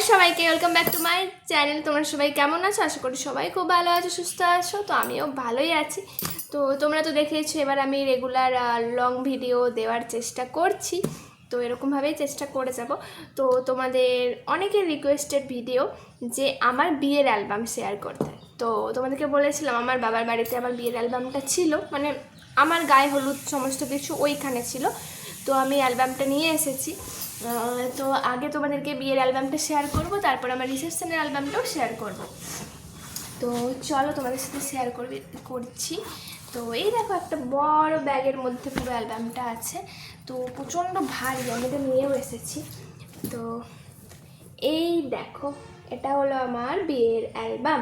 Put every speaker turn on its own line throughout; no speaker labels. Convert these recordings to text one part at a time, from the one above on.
সবাইকে welcome back to my channel. তোমরা সবাই কেমন আছো? আশা করি সবাই খুব ভালো আছো, সুস্থ আছো। তো আমিও ভালোই আছি। তো তোমরা তো দেখেইছো, এবার আমি রেগুলার লং ভিডিও দেওয়ার চেষ্টা করছি। তো এরকমভাবেই চেষ্টা করে যাব। তো তোমাদের অনেকের রিকোয়েস্টেড ভিডিও যে আমার বিয়ের অ্যালবাম শেয়ার করতে। তো তোমাদেরকে বলেছিলাম আমার বাবার বাড়িতে আমার বিয়ের অ্যালবামটা ছিল, মানে আমার গায়ে হলুদ সমস্ত কিছু ওইখানে ছিল। তো আমি অ্যালবামটা নিয়ে এসেছি। তো আগে তোমাদেরকে বিয়ের অ্যালবামটা শেয়ার করব, তারপর আমার রিসেপশনের অ্যালবামটাও শেয়ার করব। তো চলো তোমাদের সাথে শেয়ার করছি। তো এই দেখো, একটা বড় ব্যাগের মধ্যে পুরো অ্যালবামটা আছে। তো প্রচণ্ড ভারী, আমি এটা নিয়েও এসেছি। তো এই দেখো, এটা হলো আমার বিয়ের অ্যালবাম।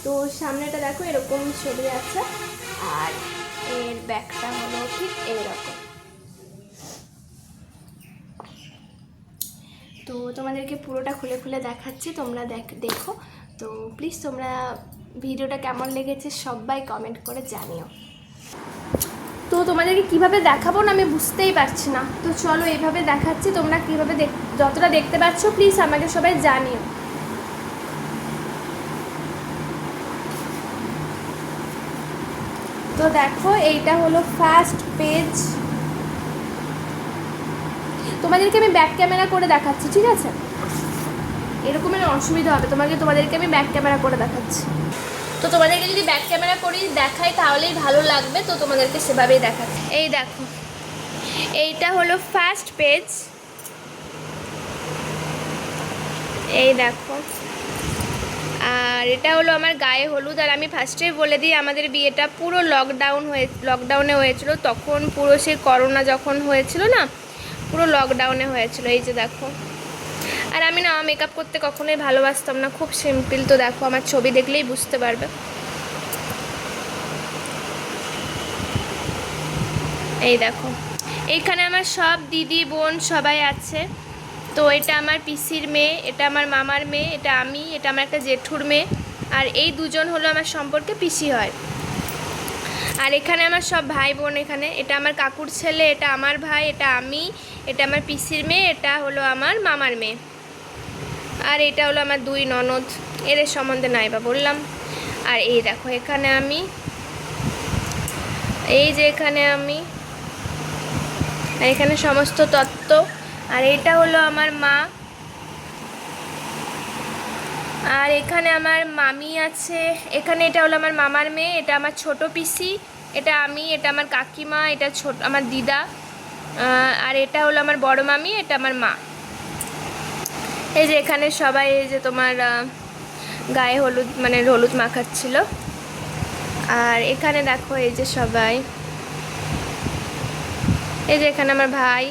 তো সামনেটা দেখো এরকম ছবি আছে, আর এর ব্যাগটা হলো ঠিক এইরকম। তো তোমাদেরকে পুরোটা খুলে খুলে দেখাচ্ছি, তোমরা দেখো। তো প্লিজ তোমরা ভিডিওটা কেমন লেগেছে সবাই কমেন্ট করে জানিও। তো তোমাদেরকে কিভাবে দেখাবো না আমি বুঝতেই পারছি না। তো চলো এইভাবে দেখাচ্ছি, তোমরা কীভাবে যতটা দেখতে পাচ্ছ প্লিজ আমাকে সবাই জানিও। তো দেখো এইটা হলো ফার্স্ট পেজ। তোমাদেরকে আমি ব্যাক ক্যামেরা করে দেখাচ্ছি, ঠিক আছে? এরকমের অসুবিধা হবে, তোমাদেরকে আমি ব্যাক ক্যামেরা করে দেখাচ্ছি। তো তোমাদেরকে যদি ব্যাক ক্যামেরা করি দেখাই তাহলেই ভালো লাগবে, তো তোমাদেরকে সেভাবেই দেখাচ্ছি। এই দেখো, এইটা হলো ফার্স্ট পেজ। এই দেখো, আর এটা হলো আমার গায়ে হলুদ। আর আমি ফার্স্টেই বলে দিই, আমাদের বিয়েটা পুরো লকডাউনে হয়েছিল। তখন পুরো সেই করোনা যখন হয়েছিল না, পুরো লকডাউনে হয়েছিল। এই যে দেখো, আর আমি না মেকআপ করতে কখনোই ভালোবাসতাম না, খুব সিম্পল। তো দেখো, আমার ছবি দেখলেই বুঝতে পারবে। এই দেখো, এইখানে আমার সব দিদি বোন সবাই আছে। তো এটা আমার পিসির মেয়ে, এটা আমার মামার মেয়ে, এটা আমি, এটা আমার একটা জেঠুর মেয়ে। আর এই দুজন হলো আমার সম্পর্কে পিসি হয়। আর এখানে আমার সব ভাই বোন। এখানে এটা আমার কাকুর ছেলে, এটা আমার ভাই, এটা আমি, এটা আমার পিসির মেয়ে, এটা হলো আমার মামার মেয়ে। আর এটা হলো আমার দুই ননদ, এদের সম্বন্ধে নাইবা বললাম। আর এই দেখো, এখানে আমি, এই যে এখানে আমি, আর এখানে সমস্ত তত্ত্ব। আর এটা হলো আমার মা। আর এখানে আমার মামি আছে। এখানে এটা হলো আমার মামার মেয়ে, এটা আমার ছোট পিসি, এটা আমি, এটা আমার কাকিমা, এটা আমার দিদা। আর এটা হলো আমার বড় মামি, এটা আমার মা। এই যে এখানে সবাই, এই যে তোমার গায়ে হলুদ, মানে হলুদ মাখাচ্ছিল। আর এখানে দেখো, এই যে সবাই, এই যে এখানে আমার ভাই।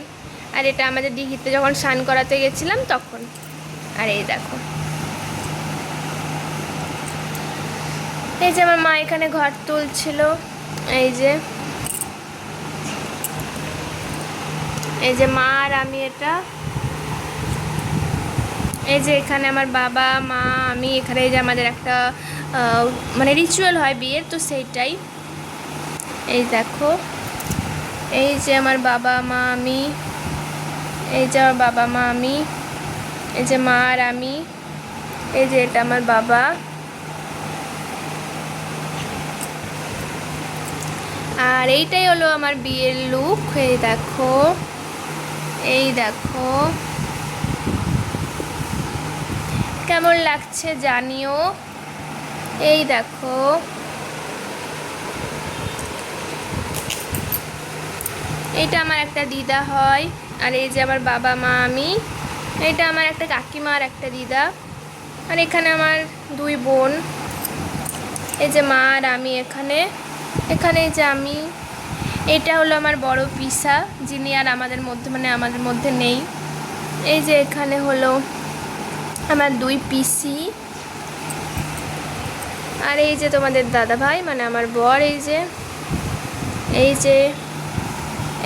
আর এটা আমাদের দিঘিতে যখন স্নান করাতে গেছিলাম তখন। আর এই দেখো, এই যে আমার মা এখানে ঘর তুলছিল। এই যে মা আর আমি, এটা এই যে এখানে আমার বাবা মা আমি। এখানে এই যে আমাদের একটা মানে রিচুয়াল হয় বিয়ের, তো সেইটাই। এই দেখো, এই যে আমার বাবা মা আমি, এই যে আমার বাবা মা আমি, এই যে মা আর আমি, এই যে এটা আমার বাবা। আর এইটাই হলো আমার বিয়ের লুক। এই দেখো, এই দেখো কেমন লাগছে জানিও। এই দেখো, এইটা আমার একটা দিদা হয়। আর এই যে আমার বাবা মা আমি, এটা আমার একটা কাকিমা আর একটা দিদা। আর এখানে আমার দুই বোন, এই যে মা আর আমি। এখানে এই যে আমি, এটা হলো আমার বড় পিসা, যিনি আর আমাদের মধ্যে, মানে আমাদের মধ্যে নেই। এই যে এখানে হলো আমার দুই পিসি। আর এই যে তোমাদের দাদা ভাই, মানে আমার বর। এই যে এই যে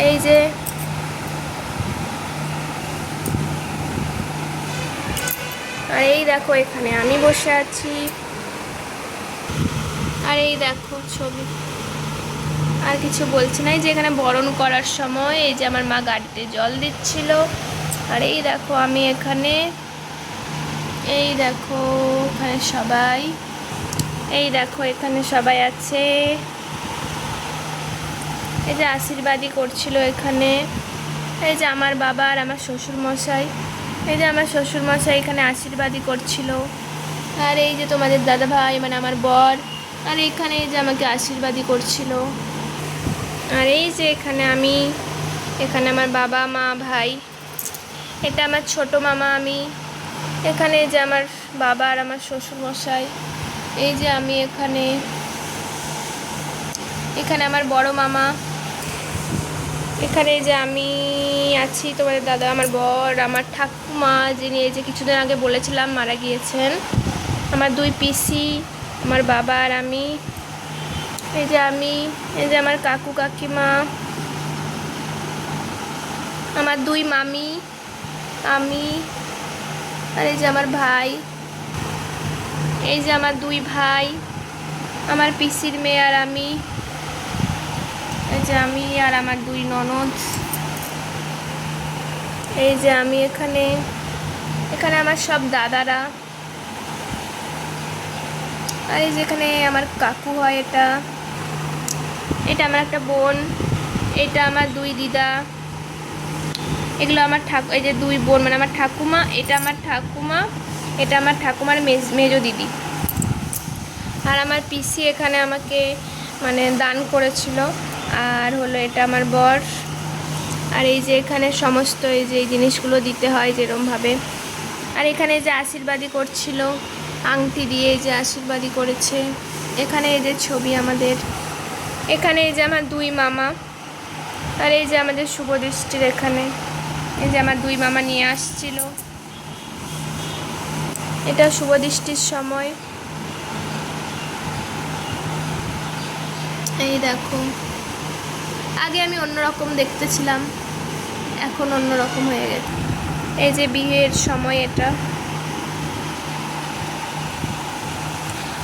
এই যে আর এই দেখো, এখানে আমি বসে আছি। আর এই দেখো ছবি, আর কিছু বলছি না। এই যে এখানে বরণ করার সময়, এই যে আমার মা গাড়িতে জল দিচ্ছিল। আর এই দেখো আমি এখানে, এই দেখো এখানে সবাই, এই দেখো এখানে সবাই আছে, এই যে আশীর্বাদই করছিল এখানে। এই যে আমার বাবা আর আমার শ্বশুরমশাই, এই যে আমার শ্বশুরমশাই এখানে আশীর্বাদই করছিল। আর এই যে তোমাদের দাদা ভাই মানে আমার বর, আর এখানে এই যে আমাকে আশীর্বাদই করছিল। আর এই যে এখানে আমি, এখানে আমার বাবা মা ভাই, এটা আমার ছোট মামা আমি, এখানে এই যে আমার বাবা আর আমার শ্বশুরমশাই, এই যে আমি এখানে, এখানে আমার বড় মামা, এখানে যে আমি আছি, তোমাদের দাদা, আমার বর, আমার ঠাকুমা যিনি এই যে কিছুদিন আগে বলেছিলাম মারা গিয়েছেন, আমার দুই পিসি, আমার বাবা আর আমি, এই যে আমি, এই যে আমার কাকু কাকিমা, আমার দুই মামি, আমি, আর এই যে আমার ভাই, এই যে আমার দুই ভাই, আমার পিসির মেয়ে আর আমি, এই যে আমি আর আমার দুই ননদ, এই যে আমি এখানে, এখানে আমার সব দাদারা, আর এই যে এখানে আমার কাকু হয়, এটা এটা আমার একটা বোন, এটা আমার দুই দিদা, এগুলো আমার এই যে দুই বোন মানে আমার ঠাকুমা, এটা আমার ঠাকুমা, এটা আমার ঠাকুমার মেজো দিদি। আর আমার পিসি এখানে আমাকে মানে দান করেছিল। আর হলো এটা আমার বর। আর এই যে এখানে সমস্ত এই যে এই জিনিসগুলো দিতে হয় যেরমভাবে। আর এখানে যে আশীর্বাদই করছিল আংটি দিয়ে, এই যে আশীর্বাদই করেছে। এখানে এই যে ছবি আমাদের, এখানে এই যে আমার দুই মামা, আর এই যে আমাদের শুভদৃষ্টির এখানে এই যে আমার দুই মামা নিয়ে আসছিল, এটা শুভদৃষ্টির সময়। এই দেখো, আগে আমি অন্যরকম দেখতেছিলাম, এখন অন্যরকম হয়ে গেছে। এই যে বিয়ের সময় এটা।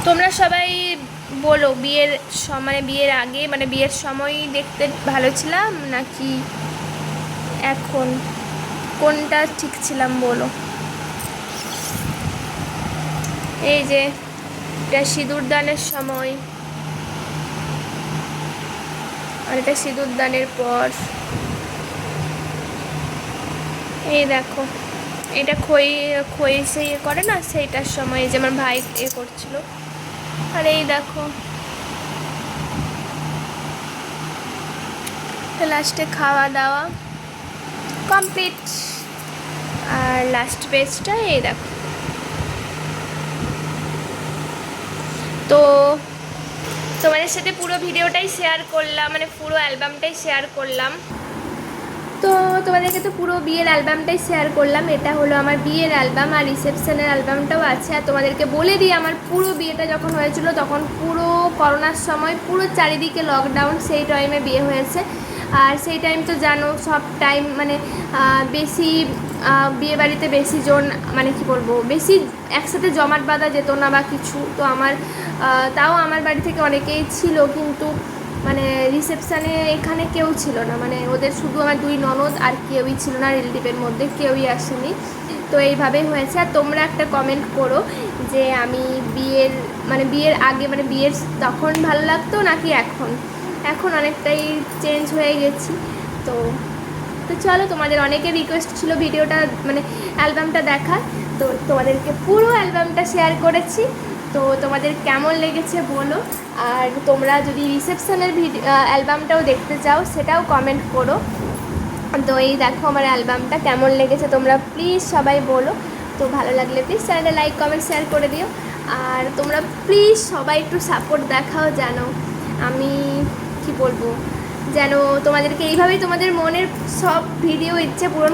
তোমরা সবাই বলো বিয়ের মানে বিয়ের আগে মানে বিয়ের সময় দেখতে ভালো ছিলাম নাকি এখন, কোনটা ঠিক ছিলাম বলো। এই যে এটা সিঁদুর দানের সময়, আর এটা সিঁদুর দানের পর। এই দেখো এটা খই সে ইয়ে করে না, সেইটার সময় যে আমার ভাই এ করছিল। আর এই দেখো লাস্টে খাওয়া দাওয়া কমপ্লিট। আর লাস্ট পেজটা এই দেখো। তো তোমাদের সাথে পুরো ভিডিওটাই শেয়ার করলাম, মানে পুরো অ্যালবামটাই শেয়ার করলাম। তো তোমাদেরকে তো পুরো বিয়ের অ্যালবামটাই শেয়ার করলাম। এটা হলো আমার বিয়ের অ্যালবাম, আর রিসেপশনের অ্যালবামটাও আছে। আর তোমাদেরকে বলে দিই, আমার পুরো বিয়েটা যখন হয়েছিল তখন পুরো করোনার সময়, পুরো চারিদিকে লকডাউন, সেই টাইমে বিয়ে হয়েছে। আর সেই টাইম তো জানো সব টাইম মানে বেশি বিয়ে বাড়িতে বেশি জন মানে কি বলবো, বেশি একসাথে জমাট বাঁধা যেত না বা কিছু। তো আমার তাও আমার বাড়ি থেকে অনেকেই ছিল, কিন্তু মানে রিসেপশানে এখানে কেউ ছিল না, মানে ওদের শুধু আমার দুই ননদ, আর কেউই ছিল না, রিলেটিভের মধ্যে কেউই আসেনি। তো এইভাবেই হয়েছে। আর তোমরা একটা কমেন্ট করো যে আমি বিয়ের আগে মানে বিয়ের তখন ভালো লাগতো নাকি এখন। এখন অনেকটাই চেঞ্জ হয়ে গেছি। তো চলো, তোমাদের অনেকের রিকোয়েস্ট ছিল ভিডিওটা মানে অ্যালবামটা দেখা, তো তোমাদেরকে পুরো অ্যালবামটা শেয়ার করেছি। তো তোমাদের কেমন লেগেছে বলো। আর তোমরা যদি রিসেপশনের অ্যালবামটাও দেখতে চাও সেটাও কমেন্ট করো। তো এই দেখো আমার অ্যালবামটা কেমন লেগেছে তোমরা প্লিজ সবাই বলো। তো ভালো লাগলে প্লিজ চ্যানেলে লাইক কমেন্ট শেয়ার করে দিও। আর তোমরা প্লিজ সবাই একটু সাপোর্ট দেখাও, জানো আমি কি বলবো, যেন তোমাদেরকে এইভাবেই তোমাদের মনের সব ভিডিও ইচ্ছে পূরণ